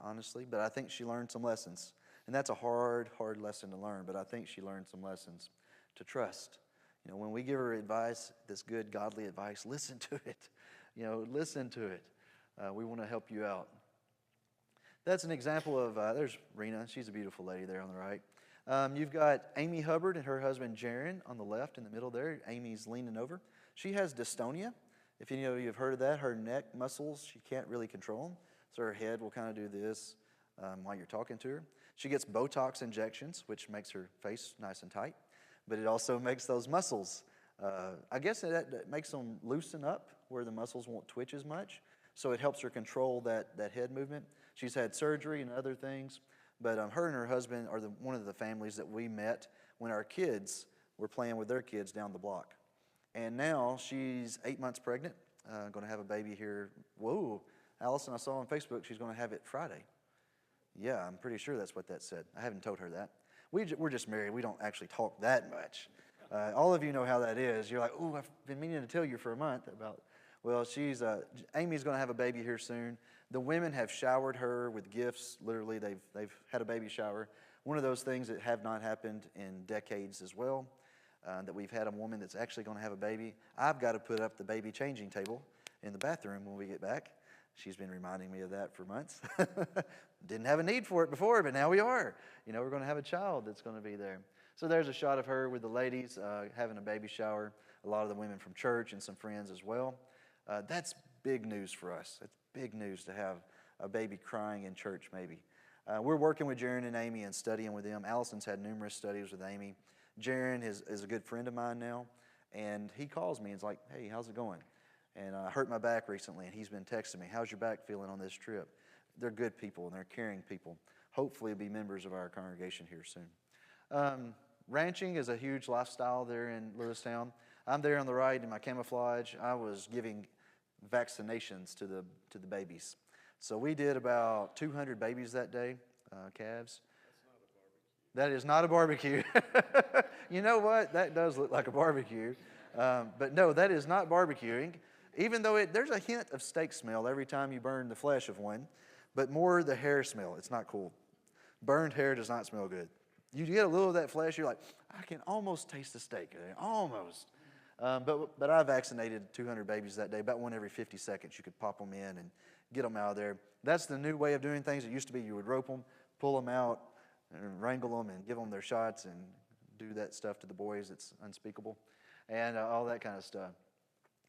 honestly, but I think she learned some lessons. And that's a hard lesson to learn, but I think she learned some lessons to trust. When we give her advice, this good, godly advice, listen to it. Listen to it. We want to help you out. That's an example of, there's Rena. She's a beautiful lady there on the right. You've got Amy Hubbard and her husband, Jaron, on the left in the middle there. Amy's leaning over. She has dystonia. If any of you have heard of that, her neck muscles, she can't really control them. So her head will kind of do this while you're talking to her. She gets Botox injections, which makes her face nice and tight. But it also makes those muscles, I guess that makes them loosen up where the muscles won't twitch as much. So it helps her control that head movement. She's had surgery and other things. But her and her husband are one of the families that we met when our kids were playing with their kids down the block. And now she's 8 months pregnant, going to have a baby here. Whoa, Allison, I saw on Facebook she's going to have it Friday. Yeah, I'm pretty sure that's what that said. I haven't told her that. We're just married. We don't actually talk that much. All of you know how that is. You're like, "Oh, I've been meaning to tell you for a month about." Well, Amy's going to have a baby here soon. The women have showered her with gifts. Literally, they've had a baby shower. One of those things that have not happened in decades as well. That we've had a woman that's actually going to have a baby. I've got to put up the baby changing table in the bathroom when we get back. She's been reminding me of that for months. Didn't have a need for it before, but now we are. We're going to have a child that's going to be there. So there's a shot of her with the ladies having a baby shower. A lot of the women from church and some friends as well. That's big news for us. It's big news to have a baby crying in church maybe. We're working with Jaron and Amy and studying with them. Allison's had numerous studies with Amy. Jaron is a good friend of mine now, and he calls me and is like, "Hey, how's it going?" And I hurt my back recently, and he's been texting me, "How's your back feeling on this trip?" They're good people, and they're caring people. Hopefully be members of our congregation here soon. Ranching is a huge lifestyle there in Lewistown. I'm there on the right in my camouflage. I was giving vaccinations to the babies. So we did about 200 babies that day, calves. That is not a barbecue. You know what? That does look like a barbecue. But no, that is not barbecuing, even though there's a hint of steak smell every time you burn the flesh of one, but more the hair smell. It's not cool. Burned hair does not smell good. You get a little of that flesh, you're like, I can almost taste the steak. Almost. But I vaccinated 200 babies that day, about one every 50 seconds. You could pop them in and get them out of there. That's the new way of doing things. It used to be you would rope them, pull them out, and wrangle them and give them their shots and do that stuff to the boys. It's unspeakable. And all that kind of stuff.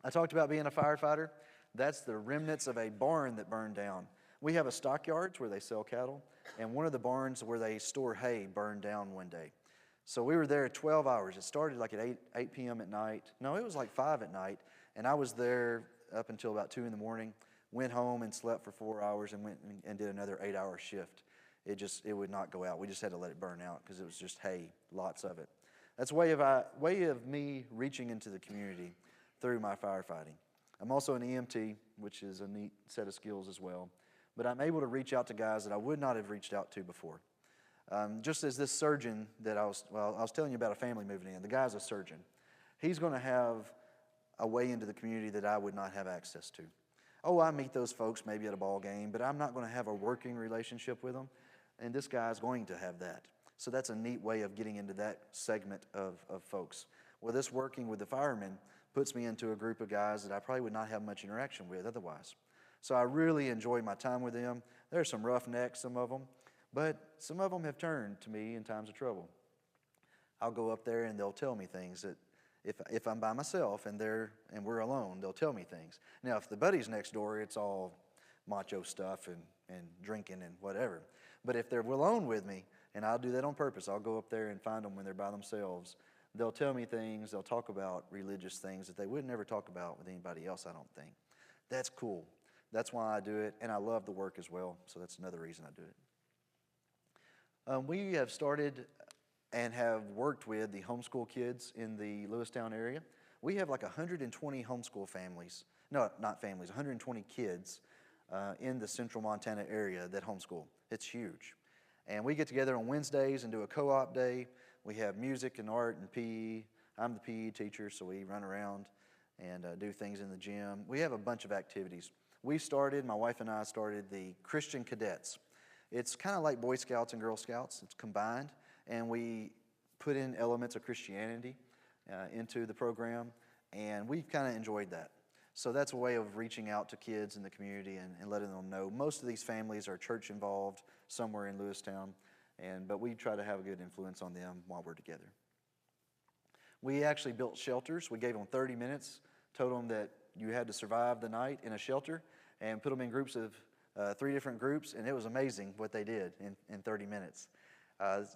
I talked about being a firefighter. That's the remnants of a barn that burned down. We have a stockyards where they sell cattle, and one of the barns where they store hay burned down one day. So we were there 12 hours. It started like at 8 p.m. at night. No, it was like 5 at night, and I was there up until about 2 in the morning, went home and slept for 4 hours and went and did another 8-hour shift. It would not go out. We just had to let it burn out because it was just hay, lots of it. That's a way of me reaching into the community through my firefighting. I'm also an EMT, which is a neat set of skills as well. But I'm able to reach out to guys that I would not have reached out to before. Just as this surgeon that I was telling you about a family moving in. The guy's a surgeon. He's going to have a way into the community that I would not have access to. Oh, I meet those folks maybe at a ball game, but I'm not going to have a working relationship with them. And this guy's going to have that. So that's a neat way of getting into that segment of folks. Well, this working with the firemen puts me into a group of guys that I probably would not have much interaction with otherwise. So I really enjoy my time with them. There's some roughnecks, some of them, but some of them have turned to me in times of trouble. I'll go up there and they'll tell me things that if I'm by myself and we're alone, they'll tell me things. Now, if the buddy's next door, it's all macho stuff and drinking and whatever. But if they're alone with me, and I'll do that on purpose, I'll go up there and find them when they're by themselves. They'll tell me things, they'll talk about religious things that they would never talk about with anybody else, I don't think. That's cool. That's why I do it, and I love the work as well, so that's another reason I do it. We have started and have worked with the homeschool kids in the Lewistown area. We have like 120 homeschool families, no, not families, 120 kids in the central Montana area that homeschool. It's huge. And we get together on Wednesdays and do a co-op day. We have music and art and PE. I'm the PE teacher, so we run around and do things in the gym. We have a bunch of activities. My wife and I started the Christian Cadets. It's kind of like Boy Scouts and Girl Scouts. It's combined, and we put in elements of Christianity into the program, and we've kind of enjoyed that. So that's a way of reaching out to kids in the community and letting them know. Most of these families are church involved somewhere in Lewistown, but we try to have a good influence on them while we're together. We actually built shelters. We gave them 30 minutes, told them that you had to survive the night in a shelter, and put them in groups of 3 different groups, and it was amazing what they did in 30 minutes.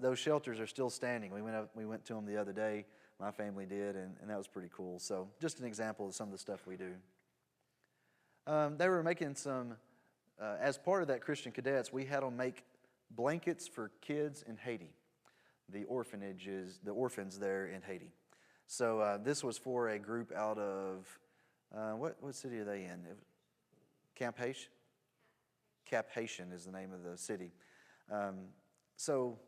Those shelters are still standing. We went to them the other day. My family did, and that was pretty cool. So just an example of some of the stuff we do. They were making some, as part of that Christian Cadets, we had them make blankets for kids in Haiti, the orphans there in Haiti. So this was for a group out of, what city are they in? Camp Haitian? Cap Haitian is the name of the city. So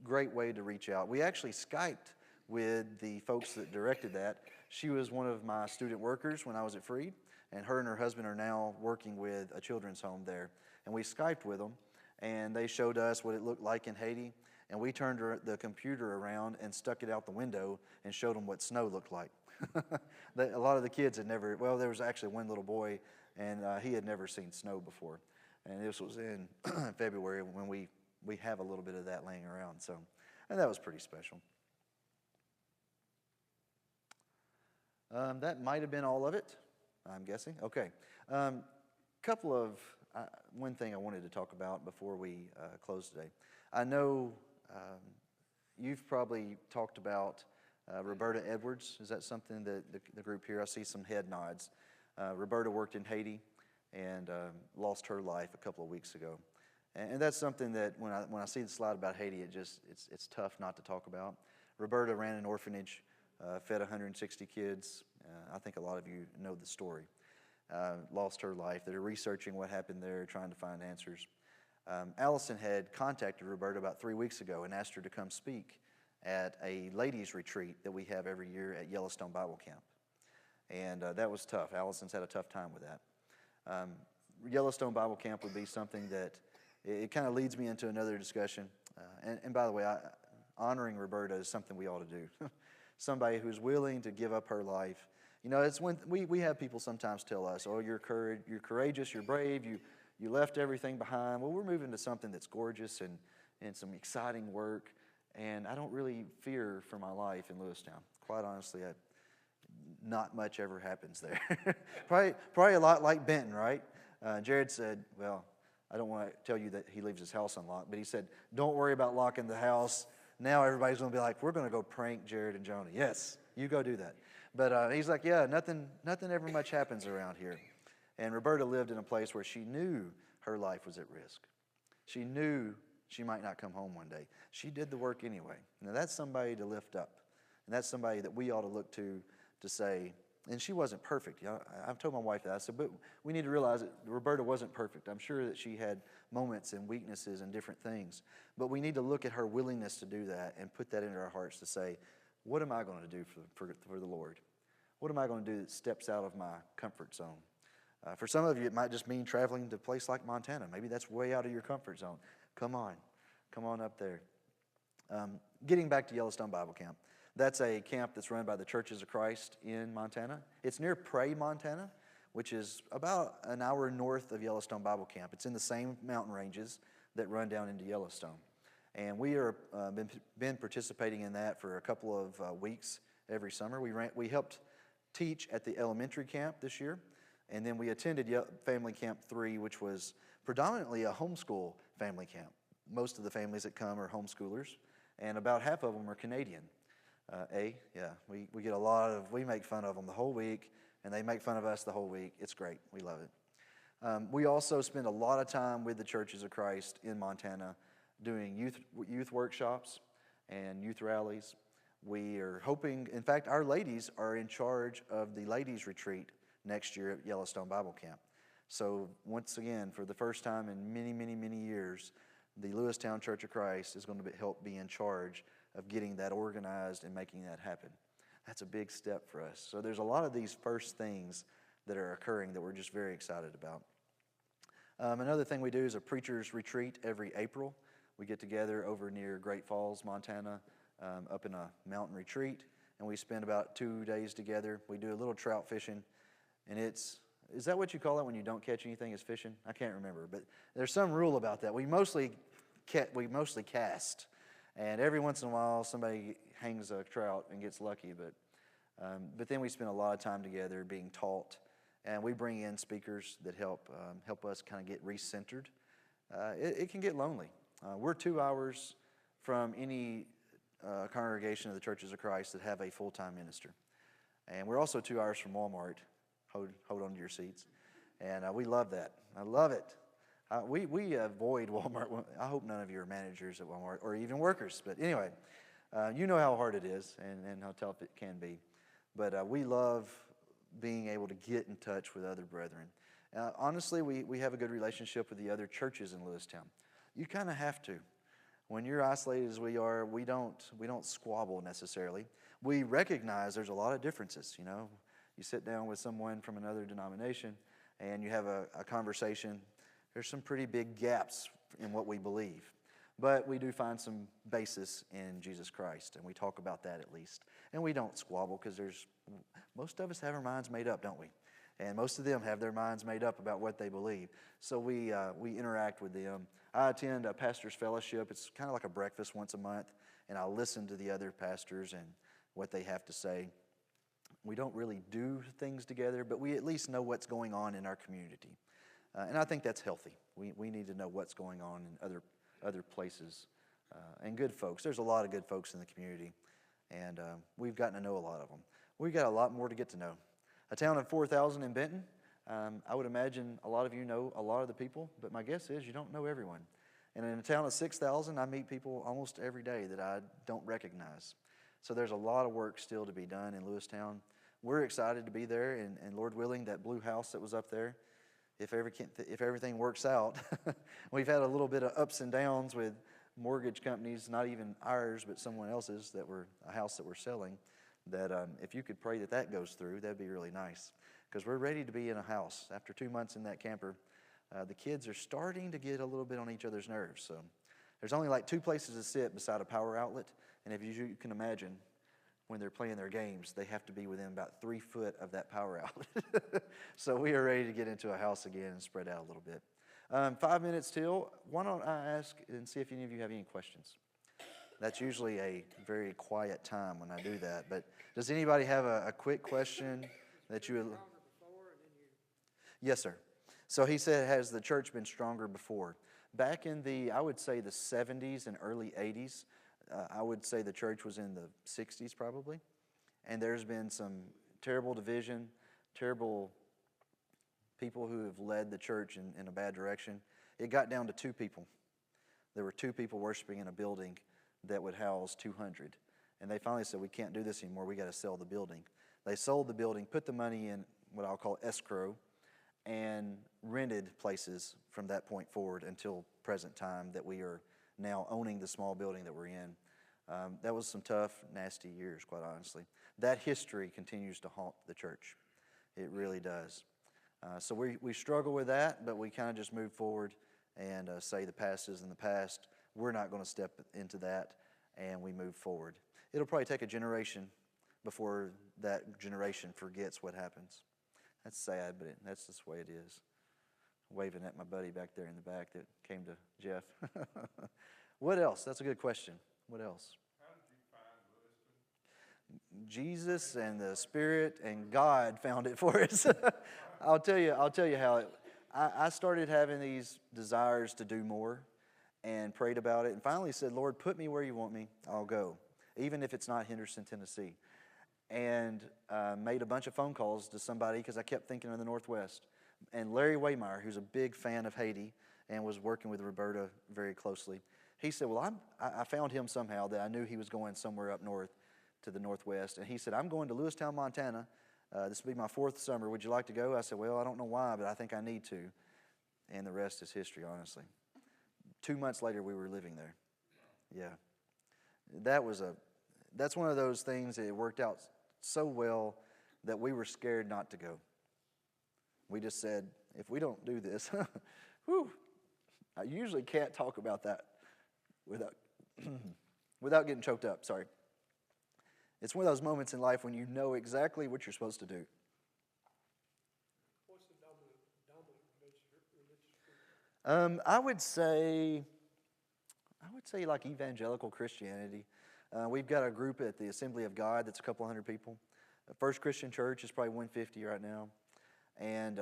great way to reach out. We actually Skyped with the folks that directed that. She was one of my student workers when I was at Freed, and her husband are now working with a children's home there. And we Skyped with them, and they showed us what it looked like in Haiti, and we turned the computer around and stuck it out the window and showed them what snow looked like. A lot of the kids had never, well, there was actually one little boy, and he had never seen snow before. And this was in February when we have a little bit of that laying around. So, and that was pretty special. That might have been all of it, I'm guessing. Okay. One thing I wanted to talk about before we close today. I know you've probably talked about Roberta Edwards. Is that something that the group here, I see some head nods. Roberta worked in Haiti and lost her life a couple of weeks ago. And that's something that when I see the slide about Haiti, it's tough not to talk about. Roberta ran an orphanage, fed 160 kids. I think a lot of you know the story. Lost her life. They're researching what happened there, trying to find answers. Allison had contacted Roberta about 3 weeks ago and asked her to come speak at a ladies' retreat that we have every year at Yellowstone Bible Camp. And that was tough. Allison's had a tough time with that. Yellowstone Bible Camp would be something that it kind of leads me into another discussion. And by the way, honoring Roberta is something we ought to do. Somebody who's willing to give up her life. You know, it's when we have people sometimes tell us, oh, you're courageous, you're brave, you left everything behind. Well, we're moving to something that's gorgeous and some exciting work. And I don't really fear for my life in Lewistown. Quite honestly, not much ever happens there. probably a lot like Benton, right? Jared said, well, I don't want to tell you that he leaves his house unlocked, but he said, don't worry about locking the house. Now everybody's going to be like, we're going to go prank Jared and Joni. Yes, you go do that. But he's like, yeah, nothing ever much happens around here. And Roberta lived in a place where she knew her life was at risk. She knew she might not come home one day. She did the work anyway. Now that's somebody to lift up. And that's somebody that we ought to look to say, and she wasn't perfect. You know, I've told my wife that. I said, but we need to realize that Roberta wasn't perfect. I'm sure that she had moments and weaknesses and different things. But we need to look at her willingness to do that and put that into our hearts to say, what am I going to do for the Lord? What am I going to do that steps out of my comfort zone? For some of you, it might just mean traveling to a place like Montana. Maybe that's way out of your comfort zone. Come on up there. Getting back to Yellowstone Bible Camp. That's a camp that's run by the Churches of Christ in Montana. It's near Prairie, Montana, which is about an hour north of Yellowstone Bible Camp. It's in the same mountain ranges that run down into Yellowstone. And we are been participating in that for a couple of weeks every summer. We helped teach at the elementary camp this year, and then we attended Family Camp 3, which was predominantly a homeschool family camp. Most of the families that come are homeschoolers, and about half of them are Canadian. We get we make fun of them the whole week, and they make fun of us the whole week. It's great. We love it. We also spend a lot of time with the Churches of Christ in Montana doing youth workshops and youth rallies. We are hoping, in fact, our ladies are in charge of the ladies' retreat next year at Yellowstone Bible Camp. So once again, for the first time in many, many, many years, the Lewistown Church of Christ is going to help be in charge of getting that organized and making that happen. That's a big step for us. So there's a lot of these first things that are occurring that we're just very excited about. Another thing we do is a preacher's retreat every April. We get together over near Great Falls, Montana, up in a mountain retreat, and we spend about 2 days together. We do a little trout fishing, and is that what you call it when you don't catch anything is fishing? I can't remember, but there's some rule about that. We mostly cast, and every once in a while somebody hangs a trout and gets lucky, but then we spend a lot of time together being taught, and we bring in speakers that help us kind of get recentered. It can get lonely. We're 2 hours from any congregation of the Churches of Christ that have a full-time minister, and we're also 2 hours from Walmart. Hold on to your seats. And we love that. I love it. We avoid Walmart. I hope none of you are managers at Walmart or even workers. But anyway, you know how hard it is and how tough it can be. But we love being able to get in touch with other brethren. Honestly, we have a good relationship with the other churches in Lewistown. You kind of have to. When you're isolated as we are, we don't squabble necessarily. We recognize there's a lot of differences, you know. You sit down with someone from another denomination and you have a conversation. There's some pretty big gaps in what we believe. But we do find some basis in Jesus Christ, and we talk about that at least. And we don't squabble because most of us have our minds made up, don't we? And most of them have their minds made up about what they believe. So we interact with them. I attend a pastor's fellowship. It's kind of like a breakfast once a month, and I'll listen to the other pastors and what they have to say. We don't really do things together, but we at least know what's going on in our community. And I think that's healthy. We need to know what's going on in other places. And good folks. There's a lot of good folks in the community, and we've gotten to know a lot of them. We've got a lot more to get to know. A town of 4,000 in Benton, I would imagine a lot of you know a lot of the people, but my guess is you don't know everyone. And in a town of 6,000, I meet people almost every day that I don't recognize. So there's a lot of work still to be done in Lewistown. We're excited to be there, and Lord willing, that blue house that was up there, if everything works out, we've had a little bit of ups and downs with mortgage companies, not even ours, but someone else's a house that we're selling, that if you could pray that that goes through, that'd be really nice. Because we're ready to be in a house. After 2 months in that camper, the kids are starting to get a little bit on each other's nerves. So there's only like 2 places to sit beside a power outlet. And if you can imagine, when they're playing their games, they have to be within about 3 foot of that power outlet. So we are ready to get into a house again and spread out a little bit. 5 minutes till. Why don't I ask and see if any of you have any questions? That's usually a very quiet time when I do that. But does anybody have a quick question that you would... Yes, sir. So he said, has the church been stronger before? Back in I would say the 70s and early 80s, I would say the church was in the 60s probably. And there's been some terrible division, terrible people who have led the church in a bad direction. It got down to 2 people. There were 2 people worshiping in a building that would house 200. And they finally said, we can't do this anymore. We got to sell the building. They sold the building, put the money in what I'll call escrow, and rented places from that point forward until present time that we are now owning the small building that we're in. That was some tough, nasty years, quite honestly. That history continues to haunt the church. It really does. So we struggle with that, but we kind of just move forward and say the past is in the past. We're not going to step into that, and we move forward. It'll probably take a generation before that generation forgets what happens. That's sad, but that's just the way it is. Waving at my buddy back there in the back that came to Jeff. What else? That's a good question. What else? How did you find Lewiston? Jesus and the Spirit and God found it for us. I'll tell you how I started having these desires to do more and prayed about it and finally said, Lord, put me where you want me. I'll go, even if it's not Henderson, Tennessee. And made a bunch of phone calls to somebody because I kept thinking of the Northwest. And Larry Waymeyer, who's a big fan of Haiti and was working with Roberta very closely, he said, well, I found him somehow that I knew he was going somewhere up north to the Northwest. And he said, I'm going to Lewistown, Montana. This will be my 4th summer. Would you like to go? I said, well, I don't know why, but I think I need to. And the rest is history, honestly. 2 months later, we were living there. Yeah. That's one of those things that it worked out so well that we were scared not to go. We just said, if we don't do this, whew, I usually can't talk about that without getting choked up, sorry. It's one of those moments in life when you know exactly what you're supposed to do. What's the dominant religious group? I would say like evangelical Christianity. We've got a group at the Assembly of God that's a couple hundred people. First Christian Church is probably 150 right now. And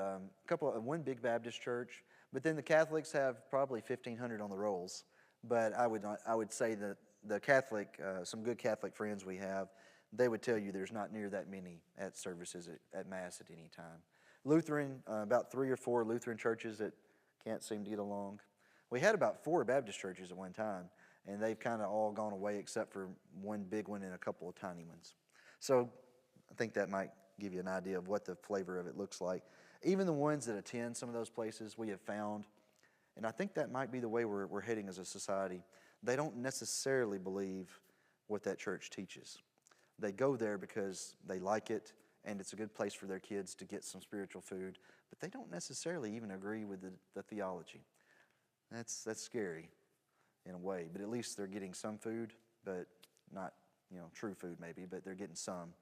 one big Baptist church. But then the Catholics have probably 1,500 on the rolls. But I would say that the Catholic, some good Catholic friends we have, they would tell you there's not near that many at services at Mass at any time. Lutheran, about 3 or 4 Lutheran churches that can't seem to get along. We had about 4 Baptist churches at one time, and they've kind of all gone away except for one big one and a couple of tiny ones. So I think that might give you an idea of what the flavor of it looks like. Even the ones that attend some of those places we have found, and I think that might be the way we're heading as a society, they don't necessarily believe what that church teaches. They go there because they like it, and it's a good place for their kids to get some spiritual food, but they don't necessarily even agree with the theology. That's scary in a way, but at least they're getting some food, but not true food maybe, but they're getting some.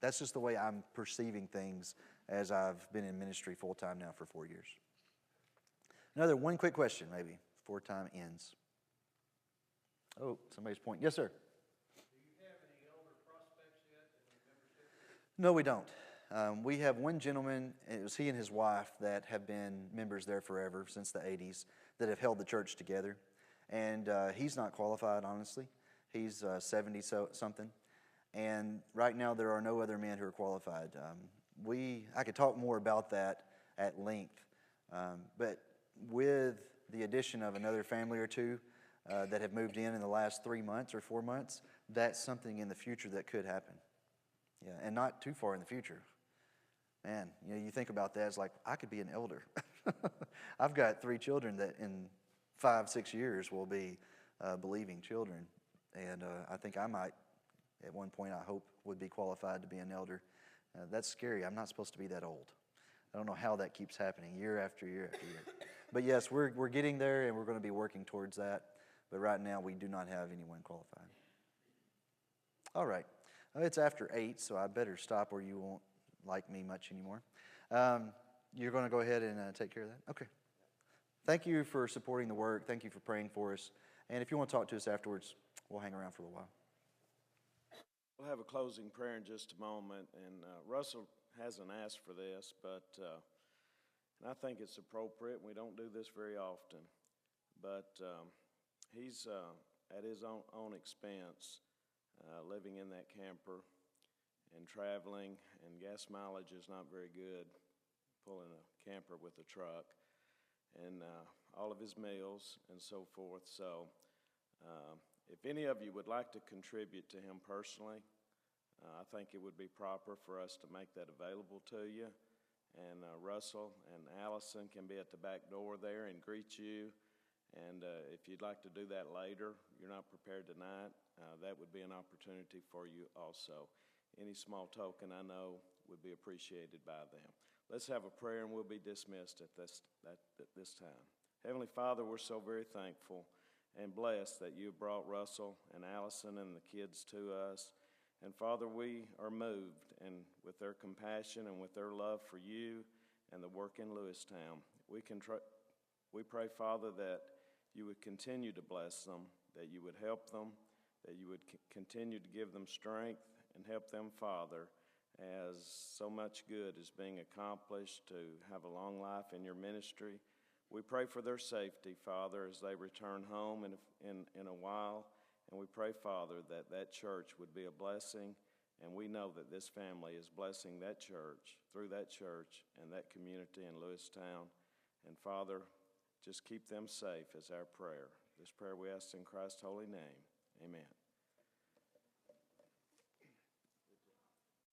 That's just the way I'm perceiving things as I've been in ministry full-time now for 4 years. Another one quick question maybe before time ends. Oh, somebody's pointing. Yes, sir. Do you have any elder prospects yet in membership? No, we don't. We have one gentleman, it was he and his wife that have been members there forever, since the 80s, that have held the church together. And he's not qualified, honestly. He's 70-something. And right now there are no other men who are qualified. I could talk more about that at length. But with the addition of another family or two that have moved in the last 3 months or 4 months, that's something in the future that could happen. Yeah, and not too far in the future. Man, you think about that, it's like, I could be an elder. I've got 3 children that in 5, 6 years will be believing children. And I think I might, at one point, I hope, would be qualified to be an elder. That's scary. I'm not supposed to be that old. I don't know how that keeps happening year after year after year. But yes, we're getting there, and we're going to be working towards that. But right now, we do not have anyone qualified. All right. It's after 8, so I better stop or you won't like me much anymore. You're going to go ahead and take care of that? Okay. Thank you for supporting the work. Thank you for praying for us. And if you want to talk to us afterwards, we'll hang around for a little while. We'll have a closing prayer in just a moment, and Russell hasn't asked for this, but and I think it's appropriate. We don't do this very often, but he's at his own expense living in that camper and traveling, and gas mileage is not very good pulling a camper with a truck, and all of his meals and so forth. So if any of you would like to contribute to him personally, I think it would be proper for us to make that available to you. And Russell and Allison can be at the back door there and greet you. And if you'd like to do that later, you're not prepared tonight, that would be an opportunity for you also. Any small token, I know, would be appreciated by them. Let's have a prayer and we'll be dismissed at this time. Heavenly Father, we're so very thankful and blessed that you brought Russell and Allison and the kids to us. And Father, we are moved, and with their compassion and with their love for you and the work in Lewistown, we pray, Father, that you would continue to bless them, that you would help them, that you would continue to give them strength and help them, Father, as so much good is being accomplished to have a long life in your ministry. We pray for their safety, Father, as they return home in a while. And we pray, Father, that that church would be a blessing. And we know that this family is blessing that church, through that church and that community in Lewistown. And Father, just keep them safe is our prayer. This prayer we ask in Christ's holy name. Amen.